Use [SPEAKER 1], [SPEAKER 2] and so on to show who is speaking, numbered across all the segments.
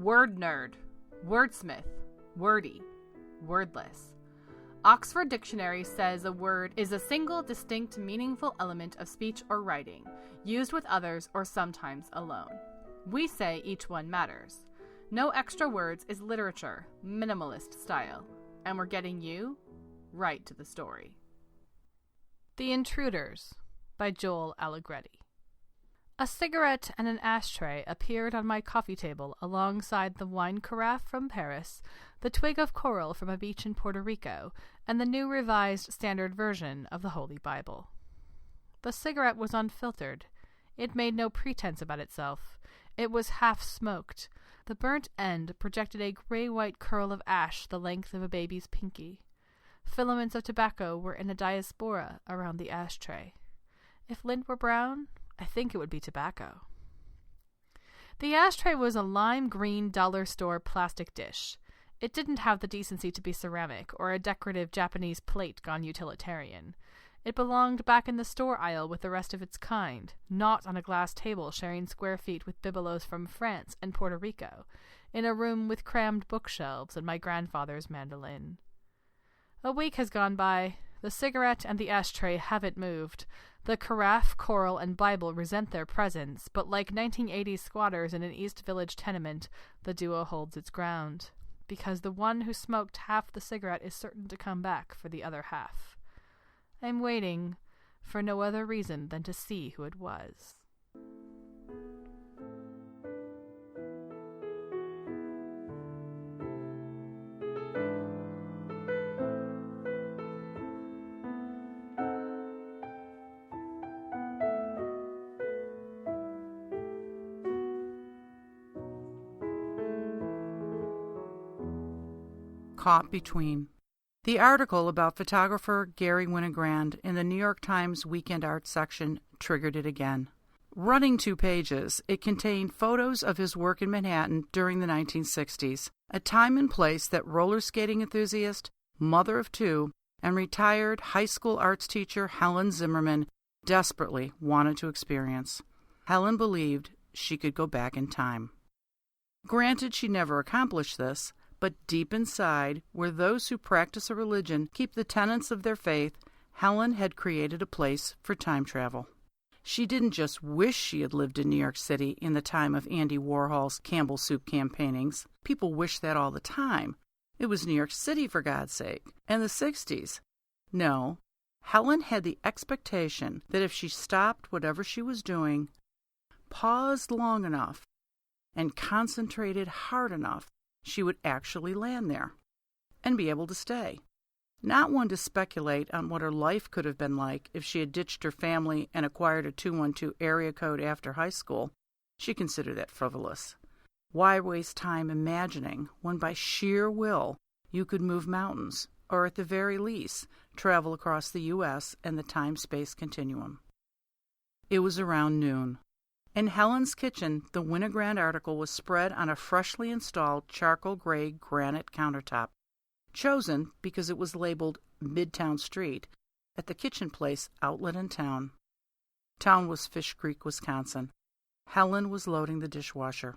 [SPEAKER 1] Word nerd, wordsmith, wordy, wordless. Oxford Dictionary says a word is a single, distinct, meaningful element of speech or writing, used with others or sometimes alone. We say each one matters. No extra words is literature, minimalist style. And we're getting you right to the story. The Intruders by Joel Allegretti. A cigarette and an ashtray appeared on my coffee table alongside the wine carafe from Paris, the twig of coral from a beach in Puerto Rico, and the new revised standard version of the Holy Bible. The cigarette was unfiltered. It made no pretense about itself. It was half-smoked. The burnt end projected a gray-white curl of ash the length of a baby's pinky. Filaments of tobacco were in a diaspora around the ashtray. If lint were brown, I think it would be tobacco. The ashtray was a lime green dollar store plastic dish. It didn't have the decency to be ceramic or a decorative Japanese plate gone utilitarian. It belonged back in the store aisle with the rest of its kind, not on a glass table sharing square feet with bibelots from France and Puerto Rico, in a room with crammed bookshelves and my grandfather's mandolin. A week has gone by. The cigarette and the ashtray haven't moved. The carafe, coral, and Bible resent their presence, but like 1980s squatters in an East Village tenement, the duo holds its ground. Because the one who smoked half the cigarette is certain to come back for the other half. I'm waiting, for no other reason than to see who it was.
[SPEAKER 2] Caught between. The article about photographer Gary Winogrand in the New York Times Weekend Art section triggered it again. Running 2 pages, it contained photos of his work in Manhattan during the 1960s, a time and place that roller skating enthusiast, mother of 2, and retired high school arts teacher Helen Zimmerman desperately wanted to experience. Helen believed she could go back in time. Granted, she never accomplished this, but deep inside, where those who practice a religion keep the tenets of their faith, Helen had created a place for time travel. She didn't just wish she had lived in New York City in the time of Andy Warhol's Campbell Soup campaignings. People wish that all the time. It was New York City, for God's sake, and the 60s. No, Helen had the expectation that if she stopped whatever she was doing, paused long enough, and concentrated hard enough, she would actually land there and be able to stay. Not one to speculate on what her life could have been like if she had ditched her family and acquired a 212 area code after high school. She considered that frivolous. Why waste time imagining when by sheer will you could move mountains, or at the very least, travel across the U.S. and the time-space continuum? It was around noon. In Helen's kitchen, the Winogrand article was spread on a freshly installed charcoal gray granite countertop, chosen because it was labeled Midtown Street at the Kitchen Place outlet in town. Town was Fish Creek, Wisconsin. Helen was loading the dishwasher.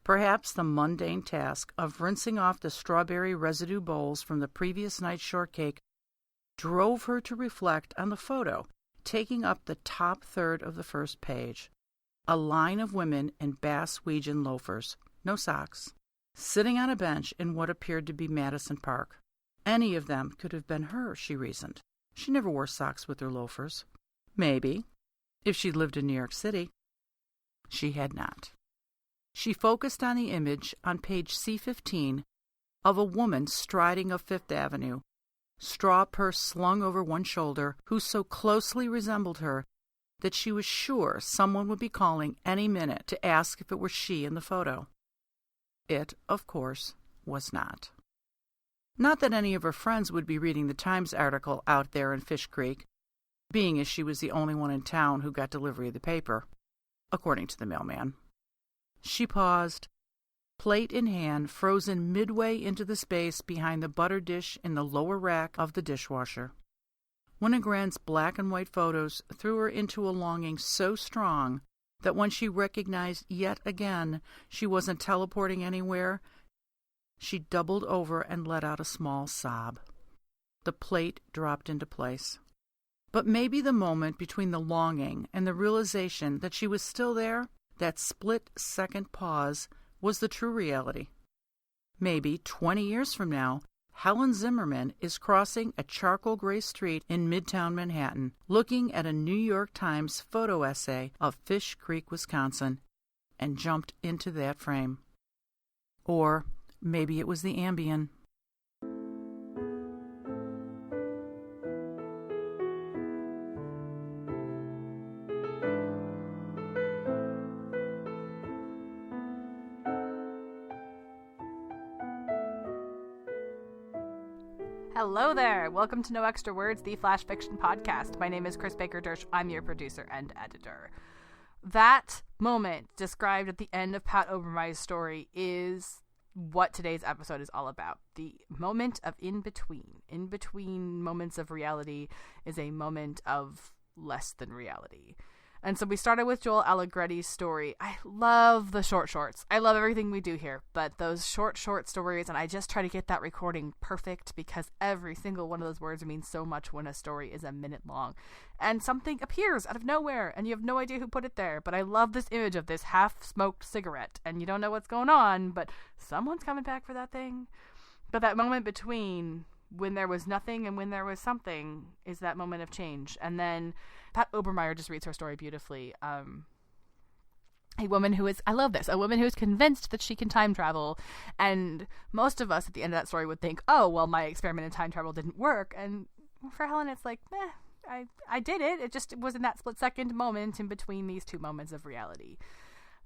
[SPEAKER 2] Perhaps the mundane task of rinsing off the strawberry residue bowls from the previous night's shortcake drove her to reflect on the photo taking up the top third of the first page. A line of women in Bass-Weegan loafers, no socks, sitting on a bench in what appeared to be Madison Park. Any of them could have been her, she reasoned. She never wore socks with her loafers. Maybe, if she'd lived in New York City. She had not. She focused on the image on page C15 of a woman striding up Fifth Avenue, straw purse slung over one shoulder, who so closely resembled her that she was sure someone would be calling any minute to ask if it were she in the photo. It, of course, was not. Not that any of her friends would be reading the Times article out there in Fish Creek, being as she was the only one in town who got delivery of the paper, according to the mailman. She paused, plate in hand, frozen midway into the space behind the butter dish in the lower rack of the dishwasher. Winogrand's black and white photos threw her into a longing so strong that when she recognized yet again she wasn't teleporting anywhere, she doubled over and let out a small sob. The plate dropped into place. But maybe the moment between the longing and the realization that she was still there, that split-second pause, was the true reality. Maybe 20 years from now, Helen Zimmerman is crossing a charcoal gray street in Midtown Manhattan, looking at a New York Times photo essay of Fish Creek, Wisconsin, and jumped into that frame. Or maybe it was the Ambien.
[SPEAKER 1] Hello there! Welcome to No Extra Words, the Flash Fiction Podcast. My name is Chris Baker-Dersch. I'm your producer and editor. That moment described at the end of Pat Obermeyer's story is what today's episode is all about. The moment of in-between. In-between moments of reality is a moment of less than reality. And so we started with Joel Allegretti's story. I love the shorts. I love everything we do here, but those short stories, and I just try to get that recording perfect because every single one of those words means so much when a story is a minute long. And something appears out of nowhere, and you have no idea who put it there. But I love this image of this half-smoked cigarette, and you don't know what's going on, but someone's coming back for that thing. But that moment between when there was nothing and when there was something is that moment of change. And then Pat Obermeyer just reads her story beautifully. A woman who is, I love this, a woman who is convinced that she can time travel. And most of us at the end of that story would think, oh, well, my experiment in time travel didn't work. And for Helen, it's like, I did it. It was in that split second moment in between these two moments of reality.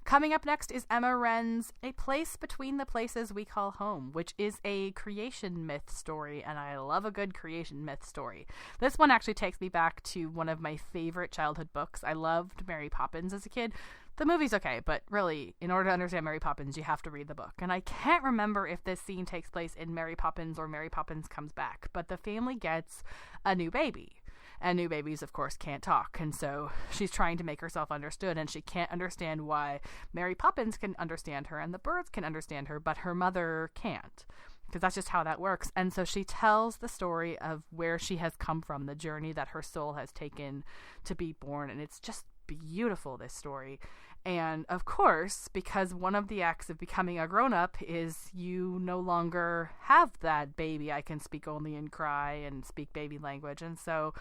[SPEAKER 1] Coming up next is Emma Wren's A Place Between the Places We Call Home, which is a creation myth story, and I love a good creation myth story. This one actually takes me back to one of my favorite childhood books. I loved Mary Poppins as a kid. The movie's okay, but really, in order to understand Mary Poppins, you have to read the book. And I can't remember if this scene takes place in Mary Poppins or Mary Poppins comes back, but the family gets a new baby. And new babies, of course, can't talk. And so she's trying to make herself understood, and she can't understand why Mary Poppins can understand her and the birds can understand her, but her mother can't. Because that's just how that works. And so she tells the story of where she has come from, the journey that her soul has taken to be born. And it's just beautiful, this story. And of course, because one of the acts of becoming a grown-up is you no longer have that baby, I can speak only and cry and speak baby language. And so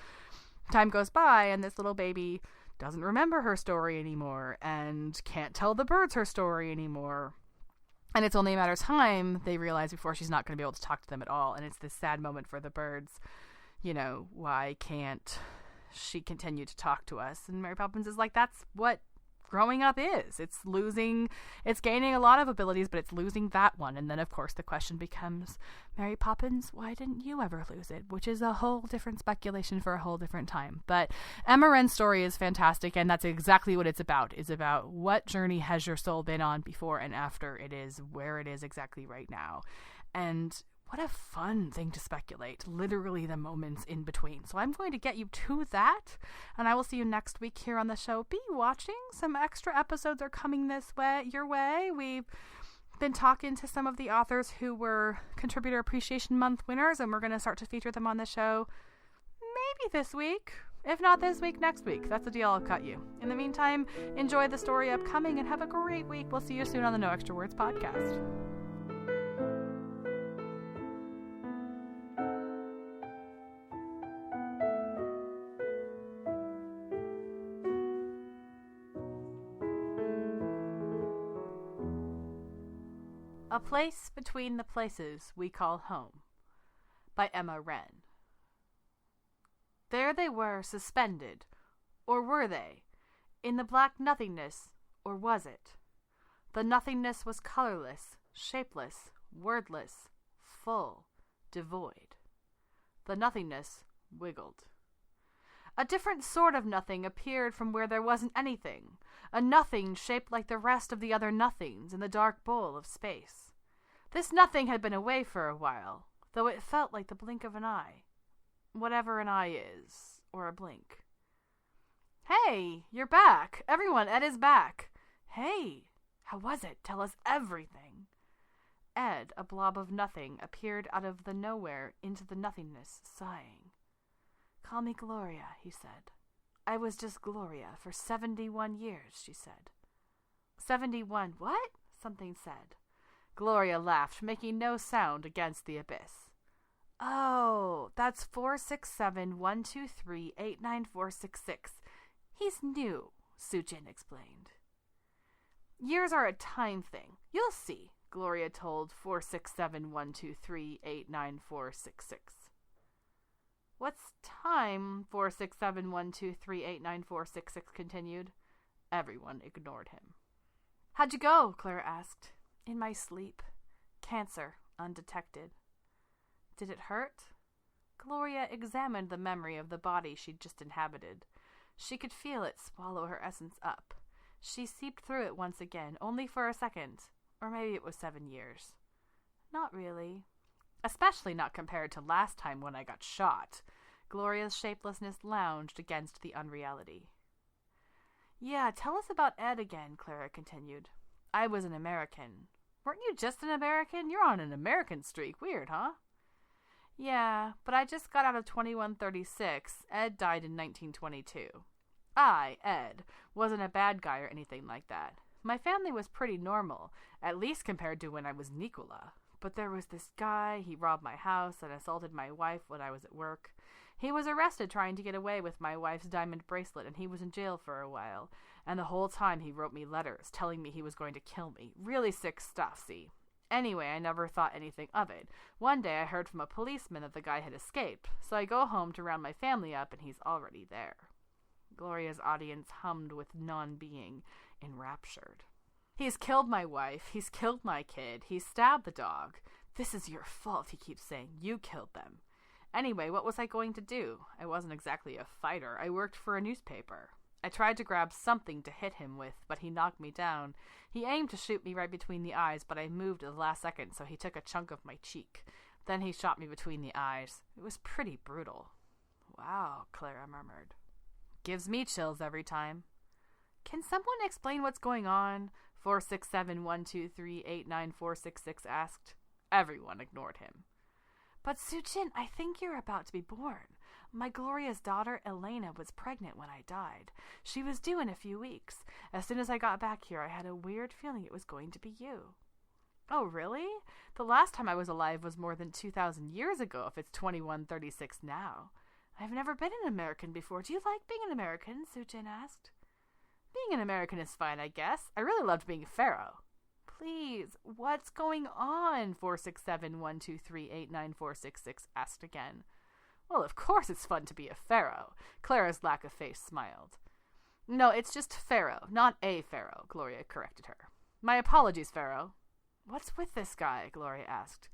[SPEAKER 1] time goes by and this little baby doesn't remember her story anymore and can't tell the birds her story anymore. And it's only a matter of time, they realize, before she's not going to be able to talk to them at all. And it's this sad moment for the birds. You know, why can't she continue to talk to us? And Mary Poppins is like, that's what growing up is. It's gaining a lot of abilities, but it's losing that one. And then, of course, the question becomes, Mary Poppins, why didn't you ever lose it? Which is a whole different speculation for a whole different time. But Emma Wren's story is fantastic, and that's exactly what it's about. It's about what journey has your soul been on before and after it is where it is exactly right now. And what a fun thing to speculate, literally the moments in between. So I'm going to get you to that, and I will see you next week here on the show. Be watching. Some extra episodes are coming your way. We've been talking to some of the authors who were Contributor Appreciation Month winners, and we're going to start to feature them on the show maybe this week. If not this week, next week. That's the deal. I'll cut you. In the meantime, enjoy the story upcoming and have a great week. We'll see you soon on the No Extra Words podcast. A Place Between the Places We Call Home by Emma Wren. There they were, suspended, or were they, in the black nothingness, or was it? The nothingness was colorless, shapeless, wordless, full, devoid. The nothingness wiggled. A different sort of nothing appeared from where there wasn't anything, a nothing shaped like the rest of the other nothings in the dark bowl of space. This nothing had been away for a while, though it felt like the blink of an eye. Whatever an eye is, or a blink. Hey, you're back. Everyone, Ed is back. Hey, how was it? Tell us everything. Ed, a blob of nothing, appeared out of the nowhere into the nothingness, sighing. Call me Gloria, he said. I was just Gloria for 71 years, she said. 71 what? Something said. Gloria laughed, making no sound against the abyss. Oh, that's 467-123-89466. He's new, Sujin explained. Years are a time thing. You'll see, Gloria told 467-123-89466. What's time? 467-123-89466 continued. Everyone ignored him. How'd you go? Clara asked. In my sleep. Cancer, undetected. Did it hurt? Gloria examined the memory of the body she'd just inhabited. She could feel it swallow her essence up. She seeped through it once again, only for a second. Or maybe it was 7 years. Not really. Especially not compared to last time when I got shot. Gloria's shapelessness lounged against the unreality. Yeah, tell us about Ed again, Clara continued. I was an American. Weren't you just an American? You're on an American streak. Weird, huh? Yeah, but I just got out of 2136. Ed died in 1922. I, Ed, wasn't a bad guy or anything like that. My family was pretty normal, at least compared to when I was Nicola. But there was this guy, he robbed my house and assaulted my wife when I was at work. He was arrested trying to get away with my wife's diamond bracelet, and he was in jail for a while. And the whole time he wrote me letters, telling me he was going to kill me. Really sick stuff, see? Anyway, I never thought anything of it. One day I heard from a policeman that the guy had escaped, so I go home to round my family up, and he's already there. Gloria's audience hummed with non-being, enraptured. He's killed my wife. He's killed my kid. He's stabbed the dog. This is your fault, he keeps saying. You killed them. Anyway, what was I going to do? I wasn't exactly a fighter. I worked for a newspaper. I tried to grab something to hit him with, but he knocked me down. He aimed to shoot me right between the eyes, but I moved at the last second, so he took a chunk of my cheek. Then he shot me between the eyes. It was pretty brutal. Wow, Clara murmured. Gives me chills every time. Can someone explain what's going on? 467-123-89466 asked. Everyone ignored him. But Sujin, I think you're about to be born. My Gloria's daughter, Elena, was pregnant when I died. She was due in a few weeks. As soon as I got back here, I had a weird feeling it was going to be you. Oh, really? The last time I was alive was more than 2,000 years ago, if it's 2136 now. I've never been an American before. Do you like being an American? Sujin asked. Being an American is fine, I guess. I really loved being a pharaoh. Please, what's going on? 467-123-89466 asked again. Well, of course it's fun to be a pharaoh. Clara's lack of face smiled. No, it's just pharaoh, not a pharaoh, Gloria corrected her. My apologies, pharaoh. What's with this guy? Gloria asked.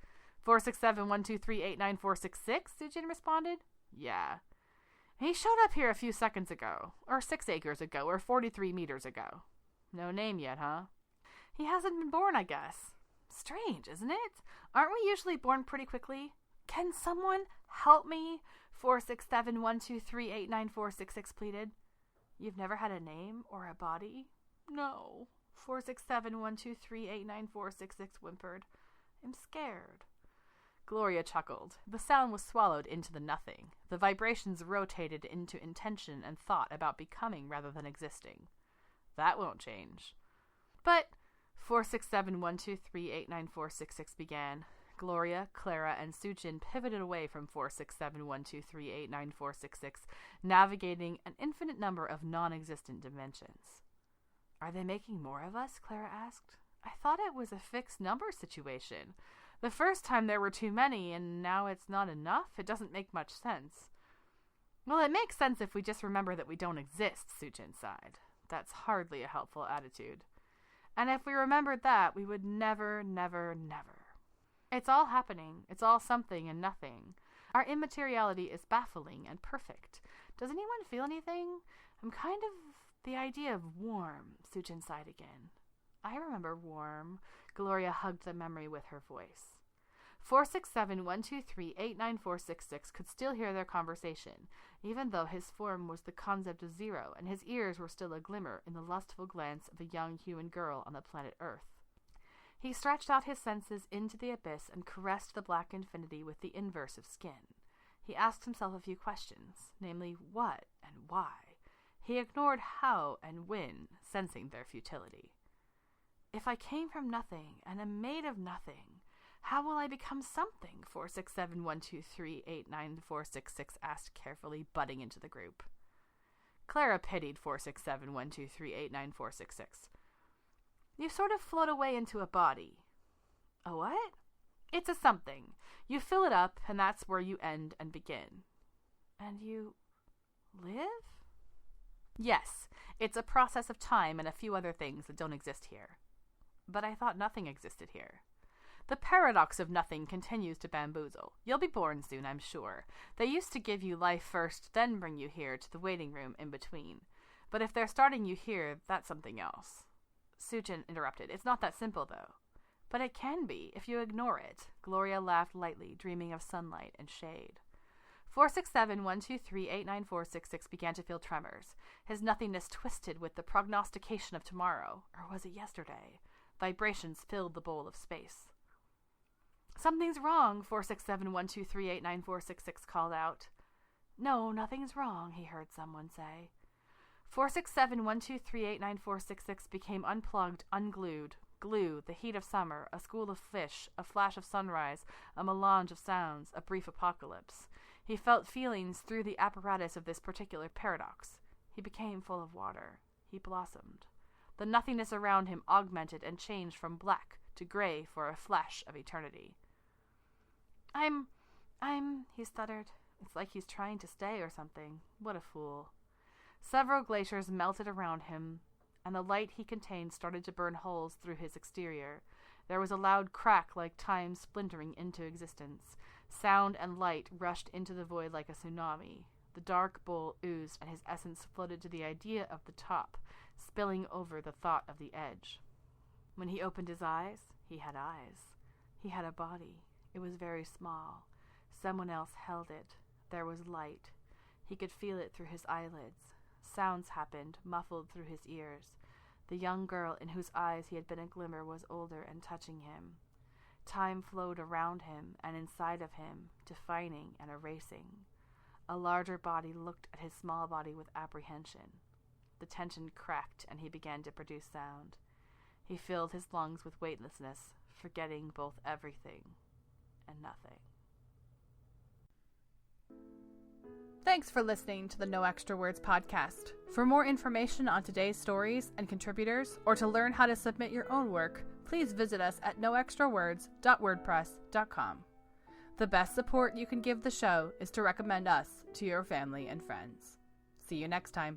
[SPEAKER 1] 467-123-89466, Sujin responded. Yeah. He showed up here a few seconds ago, or 6 acres ago, or 43 meters ago. No name yet, huh? He hasn't been born, I guess. Strange, isn't it? Aren't we usually born pretty quickly? Can someone help me? 467-123-89466 pleaded. You've never had a name or a body? No. 467-123-89466 whimpered. I'm scared. Gloria chuckled. The sound was swallowed into the nothing. The vibrations rotated into intention and thought about becoming rather than existing. That won't change. But 467-123-89466 began. Gloria, Clara, and Sujin pivoted away from 467-123-89466, navigating an infinite number of non-existent dimensions. Are they making more of us? Clara asked. I thought it was a fixed number situation. The first time there were too many, and now it's not enough? It doesn't make much sense. Well, it makes sense if we just remember that we don't exist, Sujin sighed. That's hardly a helpful attitude. And if we remembered that, we would never, never, never. It's all happening. It's all something and nothing. Our immateriality is baffling and perfect. Does anyone feel anything? I'm kind of the idea of warm, Sujin sighed again. I remember warm. Gloria hugged the memory with her voice. 467-123-89466 could still hear their conversation, even though his form was the concept of zero and his ears were still a glimmer in the lustful glance of a young human girl on the planet Earth. He stretched out his senses into the abyss and caressed the black infinity with the inverse of skin. He asked himself a few questions, namely, what and why. He ignored how and when, sensing their futility. If I came from nothing and am made of nothing, how will I become something? 467-123-89466 asked carefully, butting into the group. Clara pitied 467-123-89466. You sort of float away into a body. A what? It's a something. You fill it up, and that's where you end and begin. And you live? Yes, it's a process of time and a few other things that don't exist here. But I thought nothing existed here. The paradox of nothing continues to bamboozle. You'll be born soon, I'm sure. They used to give you life first, then bring you here to the waiting room in between. But if they're starting you here, that's something else. Sujin interrupted. It's not that simple, though. But it can be, if you ignore it. Gloria laughed lightly, dreaming of sunlight and shade. 467-123-89466 began to feel tremors. His nothingness twisted with the prognostication of tomorrow. Or was it yesterday? Vibrations filled the bowl of space. Something's wrong, 467-123-89466 called out. No, nothing's wrong, he heard someone say. 467-123-89466 became unplugged, unglued. Glue, the heat of summer, a school of fish, a flash of sunrise, a melange of sounds, a brief apocalypse. He felt feelings through the apparatus of this particular paradox. He became full of water. He blossomed. The nothingness around him augmented and changed from black to gray for a flash of eternity. he stuttered. It's like he's trying to stay or something. What a fool. Several glaciers melted around him, and the light he contained started to burn holes through his exterior. There was a loud crack like time splintering into existence. Sound and light rushed into the void like a tsunami. The dark bowl oozed, and his essence floated to the idea of the top, spilling over the thought of the edge. When he opened his eyes, he had eyes. He had a body. It was very small. Someone else held it. There was light. He could feel it through his eyelids. Sounds happened, muffled through his ears. The young girl in whose eyes he had been a glimmer was older and touching him. Time flowed around him and inside of him, defining and erasing. A larger body looked at his small body with apprehension. The tension cracked, and he began to produce sound. He filled his lungs with weightlessness, forgetting both everything and nothing. Thanks for listening to the No Extra Words podcast. For more information on today's stories and contributors, or to learn how to submit your own work, please visit us at noextrawords.wordpress.com. The best support you can give the show is to recommend us to your family and friends. See you next time.